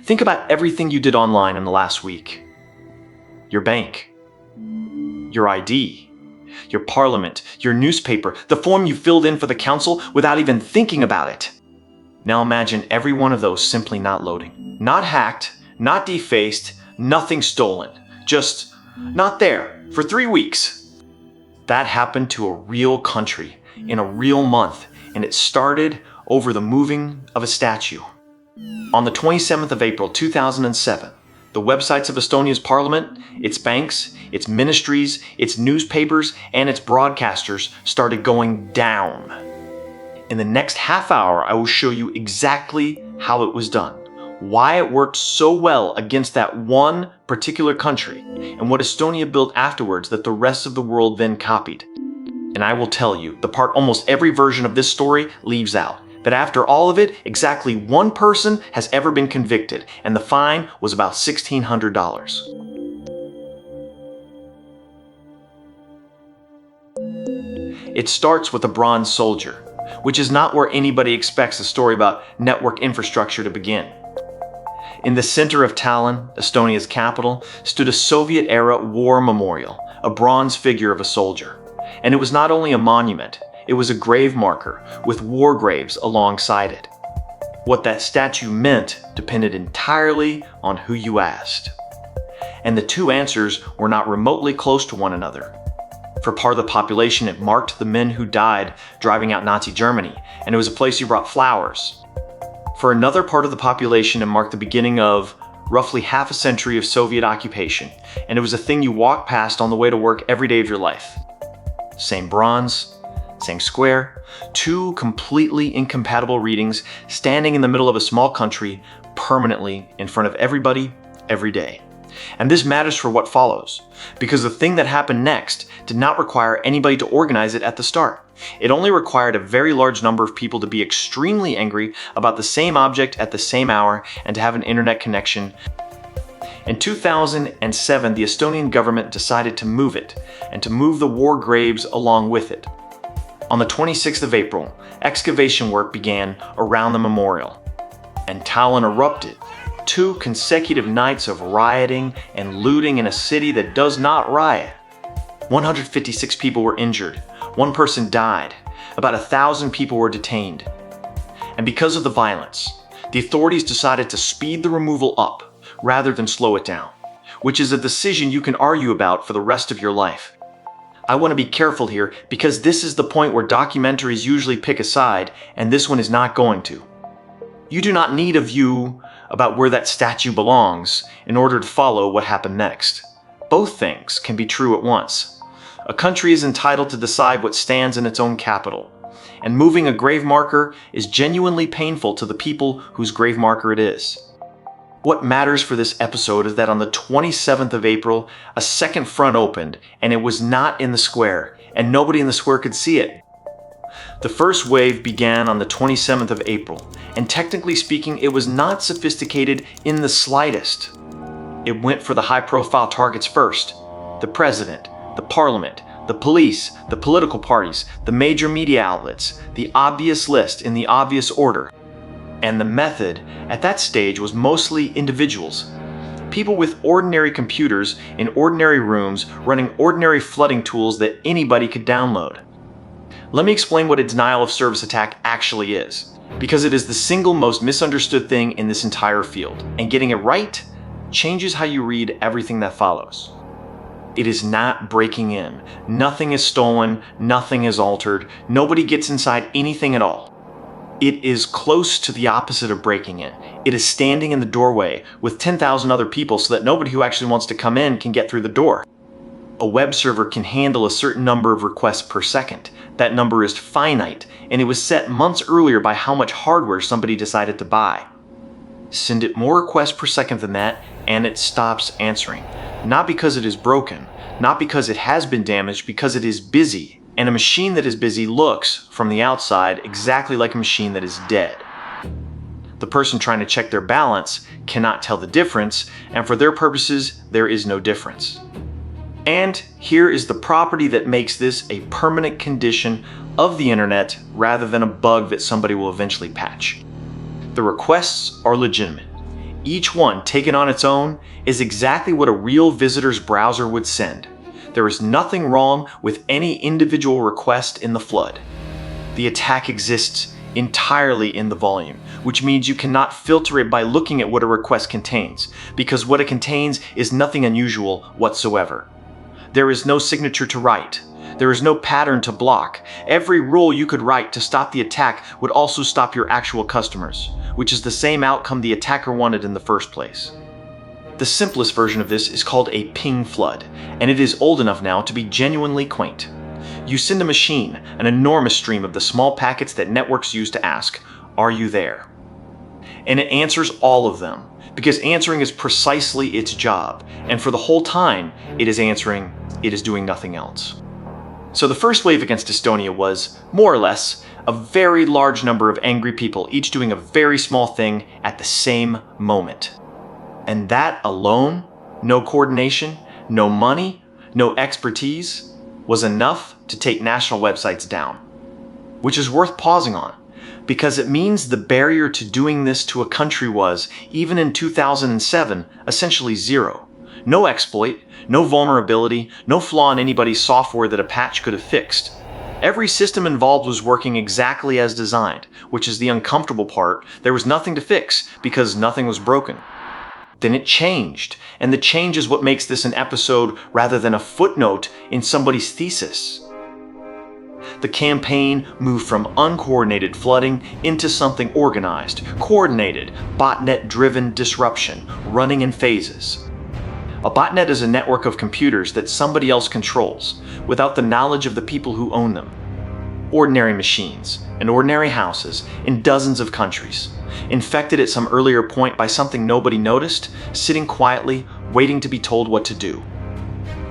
Think about everything you did online in the last week. Your bank, your ID, your parliament, your newspaper, the form you filled in for the council without even thinking about it. Now imagine every one of those simply not loading. Not hacked, not defaced, nothing stolen. Just not there for 3 weeks. That happened to a real country in a real month, and it started over the moving of a statue. On the 27th of April 2007, the websites of Estonia's parliament, its banks, its ministries, its newspapers, and its broadcasters started going down. In the next half hour, I will show you exactly how it was done, why it worked so well against that one particular country, and what Estonia built afterwards that the rest of the world then copied. And I will tell you, the part almost every version of this story leaves out, that after all of it, exactly one person has ever been convicted, and the fine was about $1,600. It starts with a bronze soldier, which is not where anybody expects a story about network infrastructure to begin. In the center of Tallinn, Estonia's capital, stood a Soviet-era war memorial, a bronze figure of a soldier. And it was not only a monument, it was a grave marker with war graves alongside it. What that statue meant depended entirely on who you asked. And the two answers were not remotely close to one another. For part of the population, it marked the men who died driving out Nazi Germany, and it was a place you brought flowers. For another part of the population, it marked the beginning of roughly half a century of Soviet occupation, and it was a thing you walked past on the way to work every day of your life. Same bronze, same square, two completely incompatible readings standing in the middle of a small country permanently in front of everybody, every day. And this matters for what follows, because the thing that happened next did not require anybody to organize it at the start. It only required a very large number of people to be extremely angry about the same object at the same hour and to have an internet connection. In 2007, the Estonian government decided to move it, and to move the war graves along with it. On the 26th of April, excavation work began around the memorial, and Tallinn erupted. 2 consecutive nights of rioting and looting in a city that does not riot. 156 people were injured, 1 person died, about 1,000 people were detained. And because of the violence, the authorities decided to speed the removal up rather than slow it down, which is a decision you can argue about for the rest of your life. I want to be careful here because this is the point where documentaries usually pick a side, and this one is not going to. You do not need a view about where that statue belongs in order to follow what happened next. Both things can be true at once. A country is entitled to decide what stands in its own capital, and moving a grave marker is genuinely painful to the people whose grave marker it is. What matters for this episode is that on the 27th of April, a second front opened, and it was not in the square, and nobody in the square could see it. The first wave began on the 27th of April, and technically speaking, it was not sophisticated in the slightest. It went for the high-profile targets first: the president, the parliament, the police, the political parties, the major media outlets, the obvious list in the obvious order. And the method at that stage was mostly individuals. People with ordinary computers in ordinary rooms running ordinary flooding tools that anybody could download. Let me explain what a denial of service attack actually is, because it is the single most misunderstood thing in this entire field, and getting it right changes how you read everything that follows. It is not breaking in. Nothing is stolen, nothing is altered, nobody gets inside anything at all. It is close to the opposite of breaking in. It is standing in the doorway with 10,000 other people so that nobody who actually wants to come in can get through the door. A web server can handle a certain number of requests per second. That number is finite, and it was set months earlier by how much hardware somebody decided to buy. Send it more requests per second than that, and it stops answering. Not because it is broken, not because it has been damaged, because it is busy. And a machine that is busy looks, from the outside, exactly like a machine that is dead. The person trying to check their balance cannot tell the difference, and for their purposes, there is no difference. And here is the property that makes this a permanent condition of the internet rather than a bug that somebody will eventually patch. The requests are legitimate. each one taken on its own is exactly what a real visitor's browser would send. There is nothing wrong with any individual request in the flood. The attack exists entirely in the volume, which means you cannot filter it by looking at what a request contains, because what it contains is nothing unusual whatsoever. There is no signature to write. There is no pattern to block. Every rule you could write to stop the attack would also stop your actual customers, which is the same outcome the attacker wanted in the first place. The simplest version of this is called a ping flood, and it is old enough now to be genuinely quaint. You send a machine an enormous stream of the small packets that networks use to ask, "Are you there?" And it answers all of them, because answering is precisely its job, and for the whole time it is answering, it is doing nothing else. So the first wave against Estonia was, more or less, a very large number of angry people, each doing a very small thing at the same moment. And that alone, no coordination, no money, no expertise, was enough to take national websites down. Which is worth pausing on, because it means the barrier to doing this to a country was, even in 2007, essentially zero. No exploit, no vulnerability, no flaw in anybody's software that a patch could have fixed. Every system involved was working exactly as designed, which is the uncomfortable part. There was nothing to fix because nothing was broken. Then it changed, and the change is what makes this an episode rather than a footnote in somebody's thesis. The campaign moved from uncoordinated flooding into something organized, coordinated, botnet-driven disruption, running in phases. A botnet is a network of computers that somebody else controls, without the knowledge of the people who own them. Ordinary machines, in ordinary houses, in dozens of countries, infected at some earlier point by something nobody noticed, sitting quietly, waiting to be told what to do.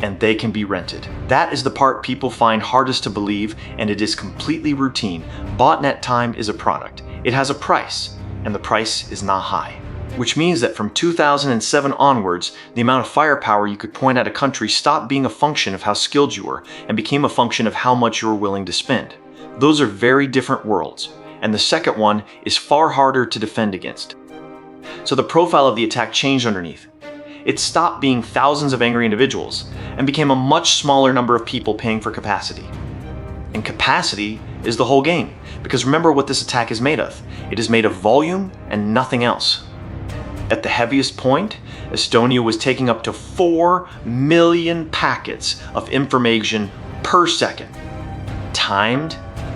And they can be rented. That is the part people find hardest to believe, and it is completely routine. Botnet time is a product. It has a price, and the price is not high. Which means that from 2007 onwards, the amount of firepower you could point at a country stopped being a function of how skilled you were and became a function of how much you were willing to spend. Those are very different worlds, and the second one is far harder to defend against. So the profile of the attack changed underneath. It stopped being thousands of angry individuals and became a much smaller number of people paying for capacity. And capacity is the whole game, because remember what this attack is made of. It is made of volume and nothing else. At the heaviest point, Estonia was taking up to 4 million packets of information per second, timed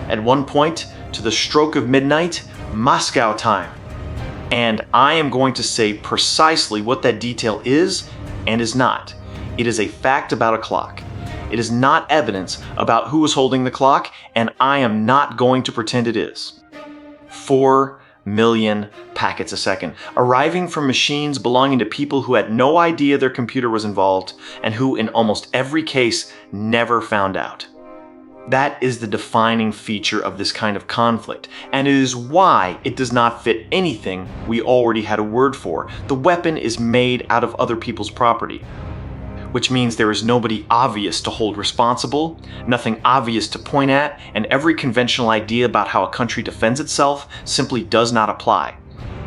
at one point to the stroke of midnight, Moscow time. And I am going to say precisely what that detail is and is not. It is a fact about a clock. It is not evidence about who was holding the clock, and I am not going to pretend it is. 4 million packets a second, arriving from machines belonging to people who had no idea their computer was involved and who, in almost every case, never found out. That is the defining feature of this kind of conflict, and it is why it does not fit anything we already had a word for. The weapon is made out of other people's property, which means there is nobody obvious to hold responsible, nothing obvious to point at, and every conventional idea about how a country defends itself simply does not apply.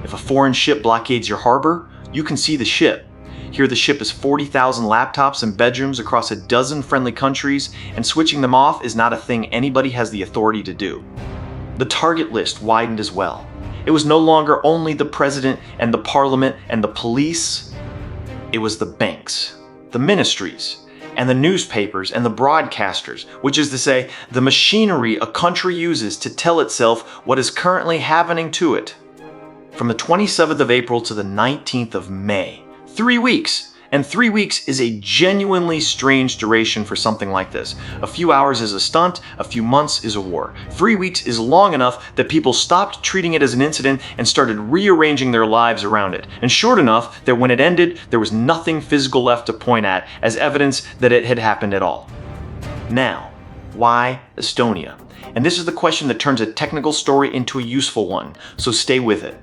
If a foreign ship blockades your harbor, you can see the ship. Here the ship is 40,000 laptops in bedrooms across a dozen friendly countries, and switching them off is not a thing anybody has the authority to do. The target list widened as well. It was no longer only the president and the parliament and the police. It was the banks, the ministries, and the newspapers and the broadcasters, which is to say, the machinery a country uses to tell itself what is currently happening to it. From the 27th of April to the 19th of May, 3 weeks. And 3 weeks is a genuinely strange duration for something like this. A few hours is a stunt, a few months is a war. 3 weeks is long enough that people stopped treating it as an incident and started rearranging their lives around it. And short enough that when it ended, there was nothing physical left to point at as evidence that it had happened at all. Now, why Estonia? And this is the question that turns a technical story into a useful one, so stay with it.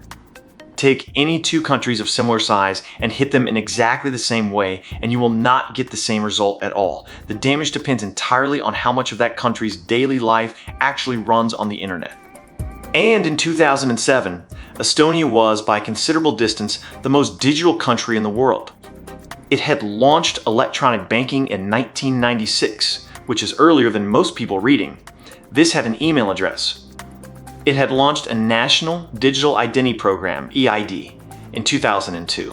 Take any two countries of similar size and hit them in exactly the same way, and you will not get the same result at all. The damage depends entirely on how much of that country's daily life actually runs on the internet. And in 2007, Estonia was, by a considerable distance, the most digital country in the world. It had launched electronic banking in 1996, which is earlier than most people reading. This had an email address. It had launched a National Digital Identity Program, EID, in 2002.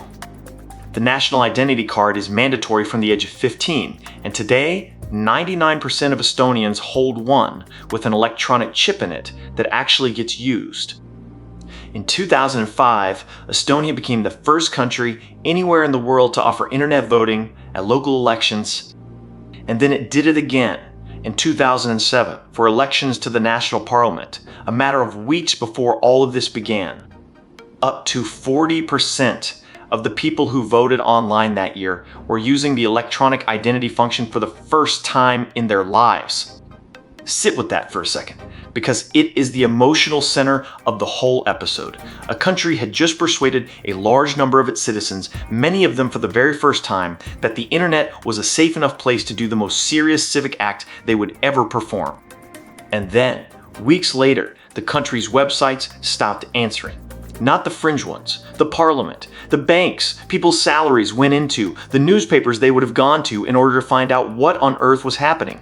The National Identity Card is mandatory from the age of 15, and today, 99% of Estonians hold one with an electronic chip in it that actually gets used. In 2005, Estonia became the first country anywhere in the world to offer internet voting at local elections, and then it did it again in 2007 for elections to the national parliament, a matter of weeks before all of this began. Up to 40% of the people who voted online that year were using the electronic identity function for the first time in their lives. Sit with that for a second, because it is the emotional center of the whole episode. A country had just persuaded a large number of its citizens, many of them for the very first time, that the internet was a safe enough place to do the most serious civic act they would ever perform. And then, weeks later, the country's websites stopped answering. Not the fringe ones, the parliament, the banks people's salaries went into, the newspapers they would have gone to in order to find out what on earth was happening.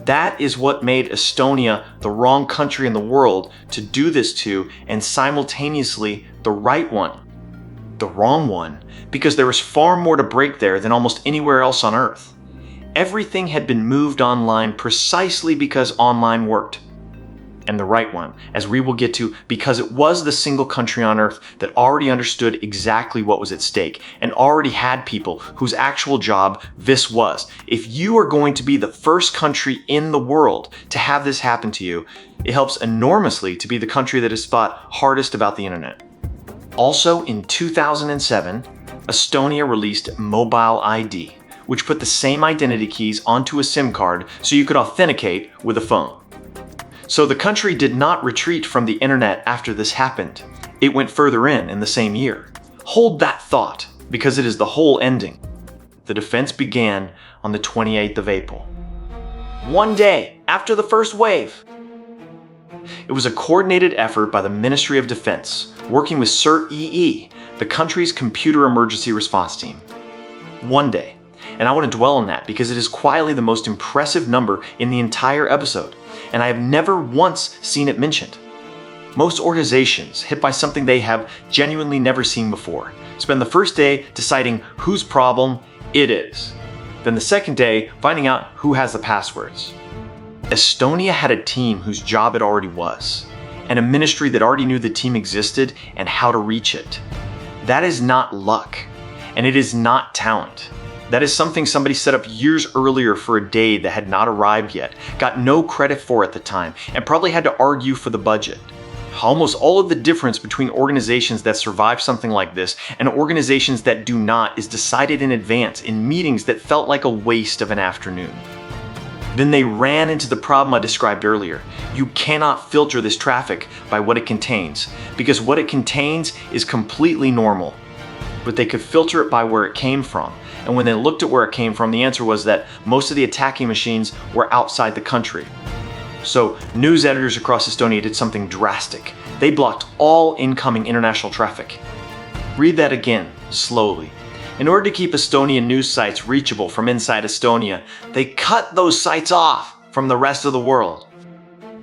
That is what made Estonia the wrong country in the world to do this to, and simultaneously the right one. The wrong one, because there was far more to break there than almost anywhere else on earth. Everything had been moved online precisely because online worked. And the right one, as we will get to, because it was the single country on earth that already understood exactly what was at stake and already had people whose actual job this was. If you are going to be the first country in the world to have this happen to you, it helps enormously to be the country that has thought hardest about the internet. Also, in 2007, Estonia released Mobile ID, which put the same identity keys onto a SIM card so you could authenticate with a phone. So the country did not retreat from the internet after this happened. It went further in the same year. Hold that thought, because it is the whole ending. The defense began on the 28th of April. One day after the first wave. It was a coordinated effort by the Ministry of Defense, working with CERT-EE, the country's computer emergency response team. One day. And I want to dwell on that because it is quietly the most impressive number in the entire episode, and I have never once seen it mentioned. Most organizations, hit by something they have genuinely never seen before, spend the first day deciding whose problem it is. Then the second day, finding out who has the passwords. Estonia had a team whose job it already was, and a ministry that already knew the team existed and how to reach it. That is not luck, and it is not talent. That is something somebody set up years earlier for a day that had not arrived yet, got no credit for at the time, and probably had to argue for the budget. Almost all of the difference between organizations that survive something like this and organizations that do not is decided in advance in meetings that felt like a waste of an afternoon. Then they ran into the problem I described earlier. You cannot filter this traffic by what it contains, because what it contains is completely normal. But they could filter it by where it came from. And when they looked at where it came from, the answer was that most of the attacking machines were outside the country. So news editors across Estonia did something drastic. They blocked all incoming international traffic. Read that again, slowly. In order to keep Estonian news sites reachable from inside Estonia, they cut those sites off from the rest of the world.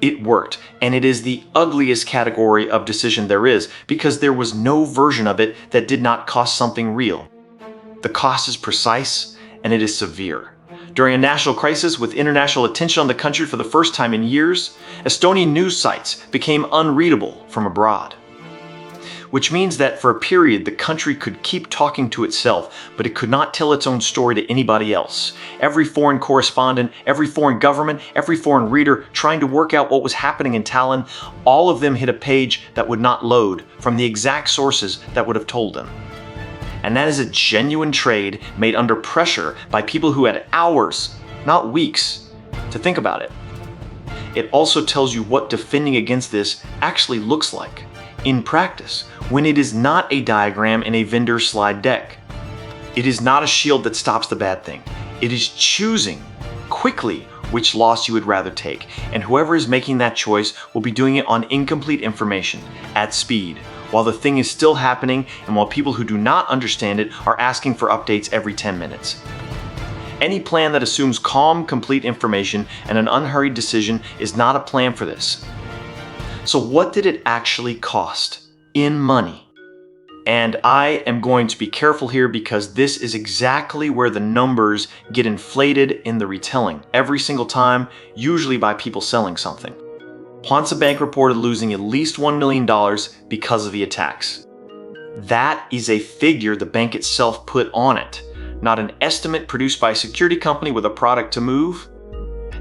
It worked, and it is the ugliest category of decision there is, because there was no version of it that did not cost something real. The cost is precise, and it is severe. During a national crisis with international attention on the country for the first time in years, Estonian news sites became unreadable from abroad. Which means that for a period the country could keep talking to itself, but it could not tell its own story to anybody else. Every foreign correspondent, every foreign government, every foreign reader trying to work out what was happening in Tallinn, all of them hit a page that would not load from the exact sources that would have told them. And that is a genuine trade made under pressure by people who had hours, not weeks, to think about it. It also tells you what defending against this actually looks like in practice, when it is not a diagram in a vendor slide deck. It is not a shield that stops the bad thing. It is choosing quickly which loss you would rather take, and whoever is making that choice will be doing it on incomplete information, at speed, while the thing is still happening and while people who do not understand it are asking for updates every 10 minutes. Any plan that assumes calm, complete information and an unhurried decision is not a plan for this. So what did it actually cost? In money. And I am going to be careful here because this is exactly where the numbers get inflated in the retelling every single time, usually by people selling something. Ponza Bank reported losing at least $1 million because of the attacks. That is a figure the bank itself put on it, not an estimate produced by a security company with a product to move.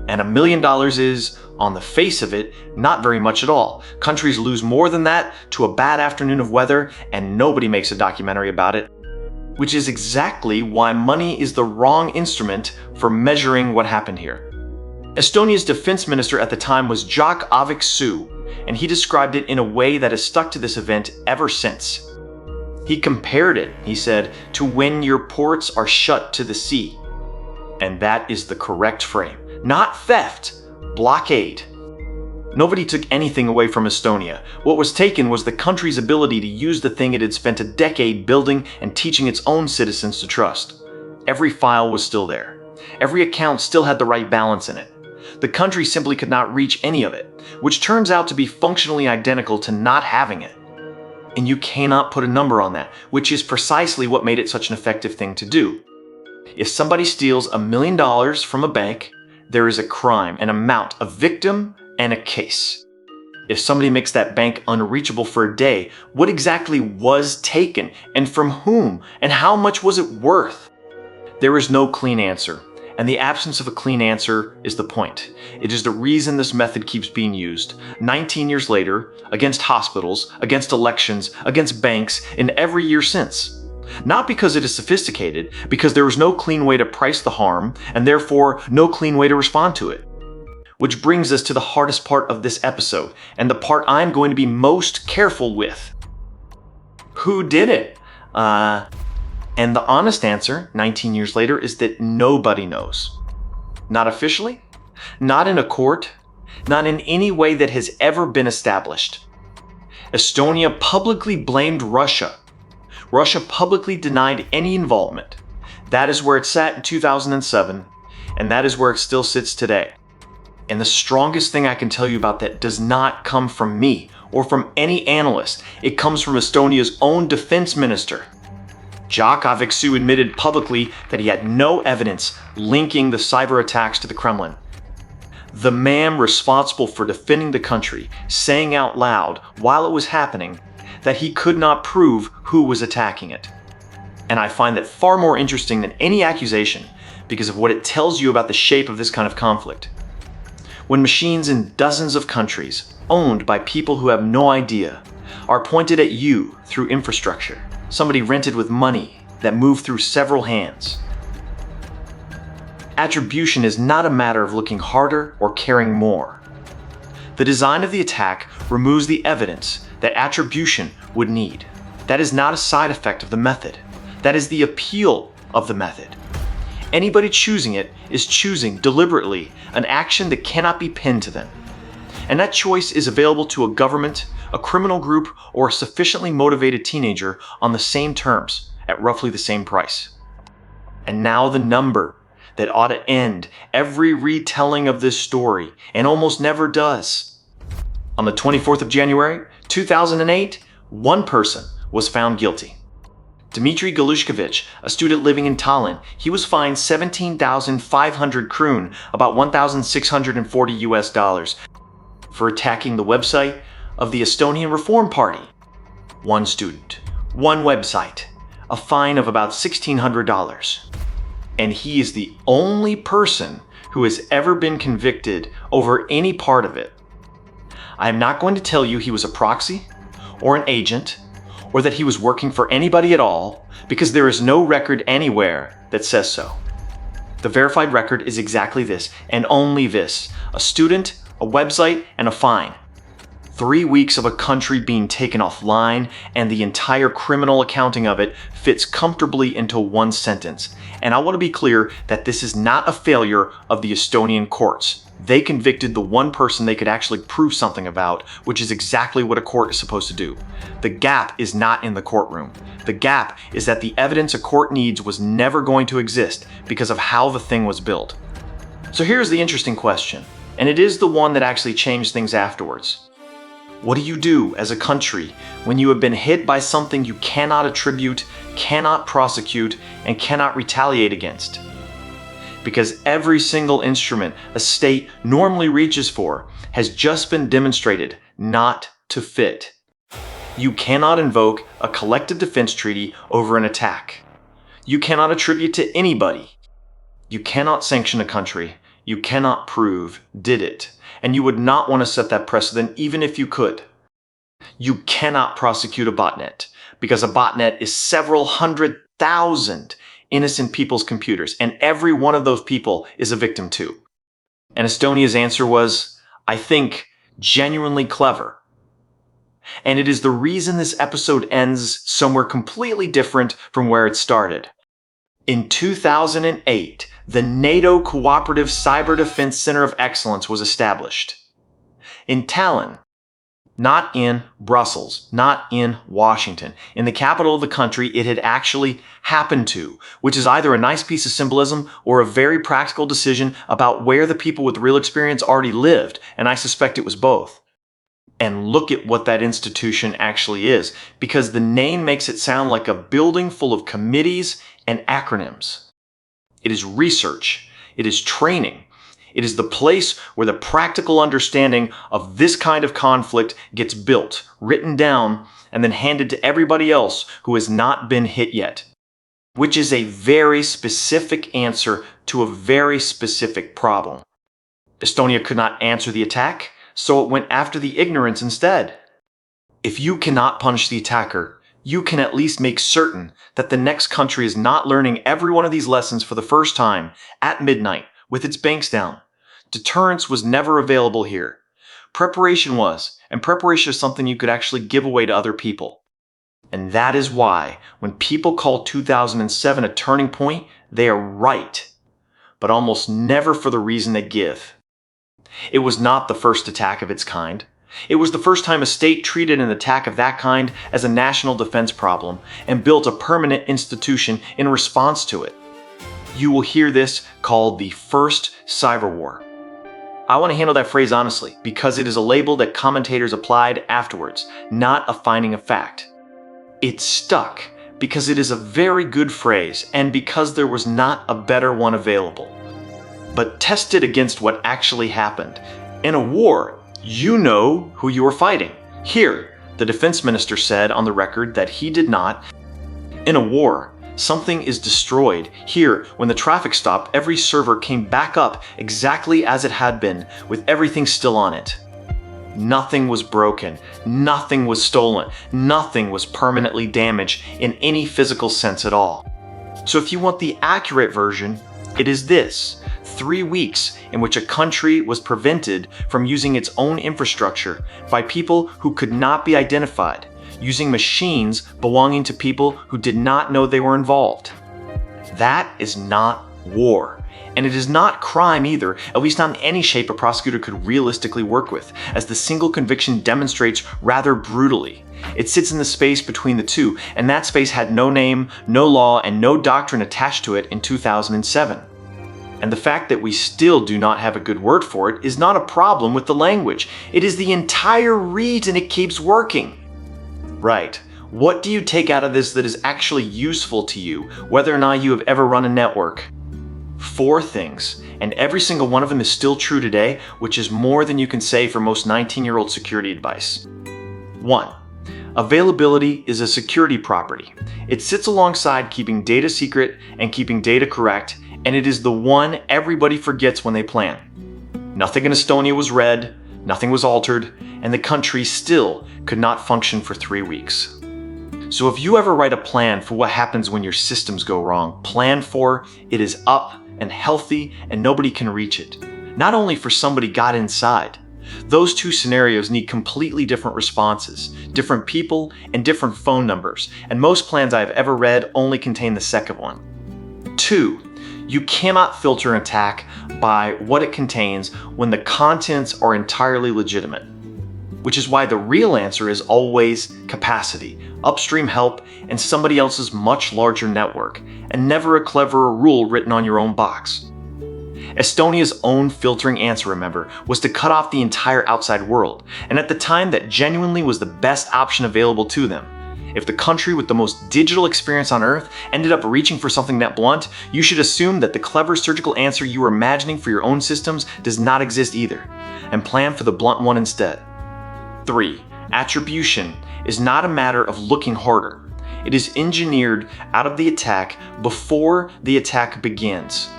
And $1 million is, on the face of it, not very much at all. Countries lose more than that to a bad afternoon of weather, and nobody makes a documentary about it. Which is exactly why money is the wrong instrument for measuring what happened here. Estonia's defense minister at the time was Jaak Aaviksoo, and he described it in a way that has stuck to this event ever since. He compared it, he said, to when your ports are shut to the sea. And that is the correct frame. Not theft, blockade. Nobody took anything away from Estonia. What was taken was the country's ability to use the thing it had spent a decade building and teaching its own citizens to trust. Every file was still there. Every account still had the right balance in it. The country simply could not reach any of it, which turns out to be functionally identical to not having it. And you cannot put a number on that, which is precisely what made it such an effective thing to do. If somebody steals $1 million from a bank, there is a crime, an amount, a victim, and a case. If somebody makes that bank unreachable for a day, what exactly was taken, and from whom, and how much was it worth? There is no clean answer, and the absence of a clean answer is the point. It is the reason this method keeps being used, 19 years later, against hospitals, against elections, against banks, in every year since. Not because it is sophisticated, because there is no clean way to price the harm, and therefore no clean way to respond to it. Which brings us to the hardest part of this episode, and the part I'm going to be most careful with. Who did it? And the honest answer, 19 years later, is that nobody knows. Not officially, not in a court, not in any way that has ever been established. Estonia publicly blamed Russia. Russia publicly denied any involvement. That is where it sat in 2007, and that is where it still sits today. And the strongest thing I can tell you about that does not come from me or from any analyst. It comes from Estonia's own defense minister. Jaak Aaviksoo admitted publicly that he had no evidence linking the cyber attacks to the Kremlin. The man responsible for defending the country, saying out loud while it was happening that he could not prove who was attacking it. And I find that far more interesting than any accusation because of what it tells you about the shape of this kind of conflict. When machines in dozens of countries, owned by people who have no idea, are pointed at you through infrastructure, somebody rented with money that moved through several hands. Attribution is not a matter of looking harder or caring more. The design of the attack removes the evidence that attribution would need. That is not a side effect of the method. That is the appeal of the method. Anybody choosing it is choosing deliberately an action that cannot be pinned to them. And that choice is available to a government, a criminal group, or a sufficiently motivated teenager on the same terms at roughly the same price. And now the number that ought to end every retelling of this story, and almost never does. On the 24th of January, 2008, one person was found guilty. Dmitry Galushkevich, a student living in Tallinn, he was fined 17,500 kroon, about $1,640 for attacking the website of the Estonian Reform Party. One student, one website, a fine of about $1,600. And he is the only person who has ever been convicted over any part of it. I am not going to tell you he was a proxy or an agent or that he was working for anybody at all, because there is no record anywhere that says so. The verified record is exactly this, and only this: a student, a website, and a fine. 3 weeks of a country being taken offline, and the entire criminal accounting of it fits comfortably into one sentence. And I want to be clear that this is not a failure of the Estonian courts. They convicted the one person they could actually prove something about, which is exactly what a court is supposed to do. The gap is not in the courtroom. The gap is that the evidence a court needs was never going to exist because of how the thing was built. So here's the interesting question, and it is the one that actually changed things afterwards. What do you do as a country when you have been hit by something you cannot attribute, cannot prosecute, and cannot retaliate against? Because every single instrument a state normally reaches for has just been demonstrated not to fit. You cannot invoke a collective defense treaty over an attack. You cannot attribute to anybody. You cannot sanction a country. You cannot prove did it. And you would not want to set that precedent even if you could. You cannot prosecute a botnet, because a botnet is several 100,000 innocent people's computers, and every one of those people is a victim too. And Estonia's answer was, I think, genuinely clever. And it is the reason this episode ends somewhere completely different from where it started. In 2008, the NATO Cooperative Cyber Defense Center of Excellence was established. In Tallinn, not in Brussels, not in Washington. In the capital of the country, it had actually happened to, which is either a nice piece of symbolism or a very practical decision about where the people with real experience already lived, and I suspect it was both. And look at what that institution actually is, because the name makes it sound like a building full of committees and acronyms. It is research. It is training. It is the place where the practical understanding of this kind of conflict gets built, written down, and then handed to everybody else who has not been hit yet. Which is a very specific answer to a very specific problem. Estonia could not answer the attack, so it went after the ignorance instead. If you cannot punish the attacker, you can at least make certain that the next country is not learning every one of these lessons for the first time at midnight with its banks down. Deterrence was never available here. Preparation was, and preparation is something you could actually give away to other people. And that is why, when people call 2007 a turning point, they are right, but almost never for the reason they give. It was not the first attack of its kind. It was the first time a state treated an attack of that kind as a national defense problem and built a permanent institution in response to it. You will hear this called the first cyber war. I want to handle that phrase honestly, because it is a label that commentators applied afterwards, not a finding of fact. It stuck because it is a very good phrase and because there was not a better one available. But test it against what actually happened. In a war, you know who you are fighting. Here, the defense minister said on the record that he did not. In a war, something is destroyed. Here, when the traffic stopped, every server came back up exactly as it had been, with everything still on it. Nothing was broken, nothing was stolen, nothing was permanently damaged in any physical sense at all. So if you want the accurate version, it is this: 3 weeks in which a country was prevented from using its own infrastructure by people who could not be identified, using machines belonging to people who did not know they were involved. That is not war. And it is not crime either, at least not in any shape a prosecutor could realistically work with, as the single conviction demonstrates rather brutally. It sits in the space between the two, and that space had no name, no law, and no doctrine attached to it in 2007. And the fact that we still do not have a good word for it is not a problem with the language. It is the entire reason it keeps working. Right. What do you take out of this that is actually useful to you, whether or not you have ever run a network? 4 things, and every single one of them is still true today, which is more than you can say for most 19-year-old security advice. 1. Availability is a security property. It sits alongside keeping data secret and keeping data correct, and it is the one everybody forgets when they plan. Nothing in Estonia was read, nothing was altered, and the country still could not function for 3 weeks. So if you ever write a plan for what happens when your systems go wrong, plan for it is up and healthy and nobody can reach it. Not only for somebody got inside, Those two scenarios need completely different responses, different people, and different phone numbers, and most plans I have ever read only contain the second one. 2. You cannot filter an attack by what it contains when the contents are entirely legitimate, which is why the real answer is always capacity, upstream help, and somebody else's much larger network, and never a cleverer rule written on your own box. Estonia's own filtering answer, remember, was to cut off the entire outside world, and at the time that genuinely was the best option available to them. If the country with the most digital experience on Earth ended up reaching for something that blunt, you should assume that the clever surgical answer you were imagining for your own systems does not exist either, and plan for the blunt one instead. 3. Attribution is not a matter of looking harder. It is engineered out of the attack before the attack begins.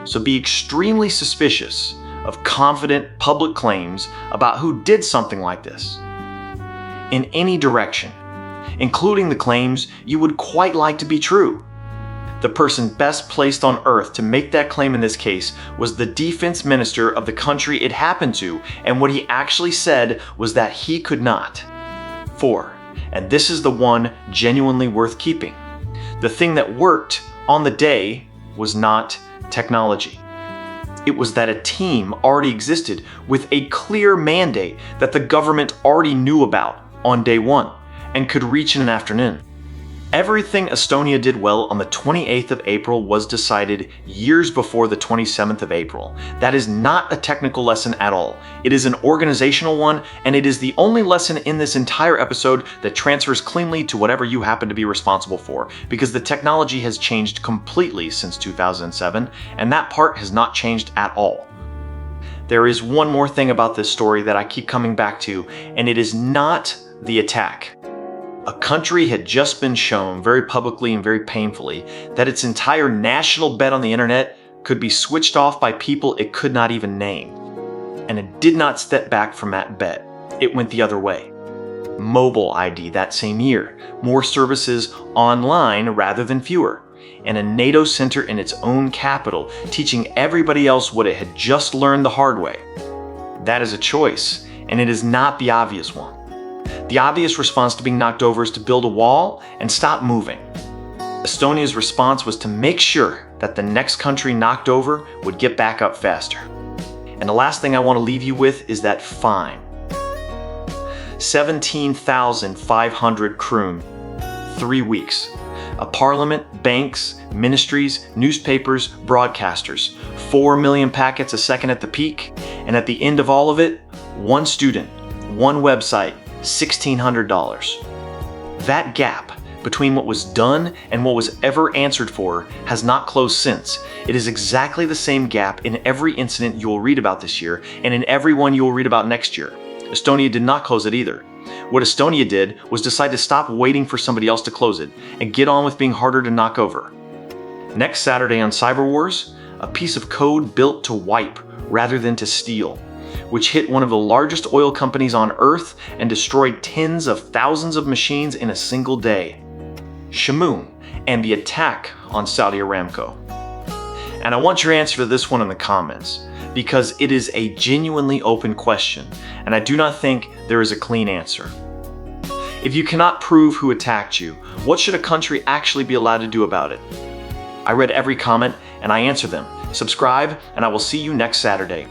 So be extremely suspicious of confident public claims about who did something like this, in any direction, including the claims you would quite like to be true. The person best placed on Earth to make that claim in this case was the defense minister of the country it happened to, and what he actually said was that he could not. 4. And this is the one genuinely worth keeping. The thing that worked on the day was not technology. It was that a team already existed with a clear mandate that the government already knew about on day one and could reach in an afternoon. Everything Estonia did well on the 28th of April was decided years before the 27th of April. That is not a technical lesson at all. It is an organizational one, and it is the only lesson in this entire episode that transfers cleanly to whatever you happen to be responsible for, because the technology has changed completely since 2007, and that part has not changed at all. There is one more thing about this story that I keep coming back to, and it is not the attack. A country had just been shown very publicly and very painfully that its entire national bet on the internet could be switched off by people it could not even name. And it did not step back from that bet. It went the other way. Mobile ID that same year, more services online rather than fewer, and a NATO center in its own capital teaching everybody else what it had just learned the hard way. That is a choice, and it is not the obvious one. The obvious response to being knocked over is to build a wall and stop moving. Estonia's response was to make sure that the next country knocked over would get back up faster. And the last thing I want to leave you with is that fine. 17,500 kroon, 3 weeks. A parliament, banks, ministries, newspapers, broadcasters, 4 million packets a second at the peak, and at the end of all of it, one student, one website, $1,600. That gap between what was done and what was ever answered for has not closed since. It is exactly the same gap in every incident you will read about this year and in every one you will read about next year. Estonia did not close it either. What Estonia did was decide to stop waiting for somebody else to close it and get on with being harder to knock over. Next Saturday on Cyber Wars, a piece of code built to wipe rather than to steal, which hit one of the largest oil companies on Earth and destroyed tens of thousands of machines in a single day. Shamoon and the attack on Saudi Aramco. And I want your answer to this one in the comments, because it is a genuinely open question, and I do not think there is a clean answer. If you cannot prove who attacked you, what should a country actually be allowed to do about it? I read every comment and I answer them. Subscribe, and I will see you next Saturday.